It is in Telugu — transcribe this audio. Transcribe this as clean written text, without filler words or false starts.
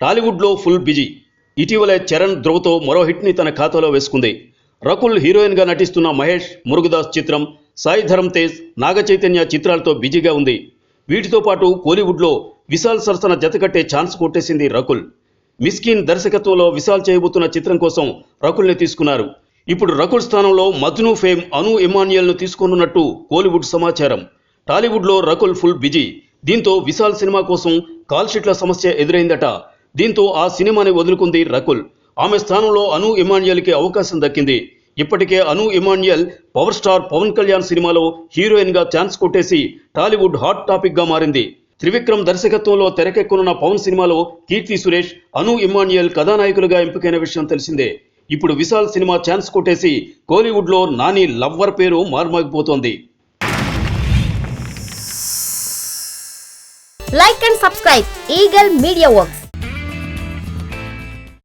టాలీవుడ్లో ఫుల్ బిజీ. ఇటీవలే చరణ్ ధ్రువతో మరో హిట్ని తన ఖాతాలో వేసుకుంది. రకుల్ హీరోయిన్గా నటిస్తున్న మహేష్, మురుగదాస్ చిత్రం, సాయి ధరమ్ తేజ్, నాగ చైతన్య చిత్రాలతో బిజీగా ఉంది. వీటితో పాటు కోలీవుడ్లో విశాల్ సరసన జతకట్టే ఛాన్స్ కొట్టేసింది రకుల్. మిస్కిన్ దర్శకత్వంలో విశాల్ చేయబోతున్న చిత్రం కోసం రకుల్ని తీసుకున్నారు. ఇప్పుడు రకుల్ స్థానంలో మజ్ను ఫేమ్ అను ఇమాన్యుయల్ను తీసుకోనున్నట్టు కోలీవుడ్ సమాచారం. టాలీవుడ్లో రకుల్ ఫుల్ బిజీ. దీంతో విశాల్ సినిమా కోసం కాల్షీట్ల సమస్య ఎదురైందట. దీంతో ఆ సినిమాని వదులుకుంది రకుల్. ఆమె స్థానంలో అను ఇమాన్యుయల్కి అవకాశం దక్కింది. ఇప్పటికే అను ఇమాన్యుయల్ పవర్ స్టార్ పవన్ కళ్యాణ్ సినిమాలో హీరోయిన్గా ఛాన్స్ కొట్టేసి టాలీవుడ్ హాట్ టాపిక్గా మారింది. త్రివిక్రమ్ దర్శకత్వంలో తెరకెక్కనున్న పవన్ సినిమాలో కీర్తి సురేష్, అను ఇమాన్యుయల్ కథానాయకులుగా ఎంపికైన విషయం తెలిసిందే. ఇప్పుడు విశాల్ సినిమా ఛాన్స్ కొట్టేసి కోలీవుడ్లో నాని లవ్వర్ పేరు మార్మోగిపోతోంది. Like and subscribe Eagle Media Works.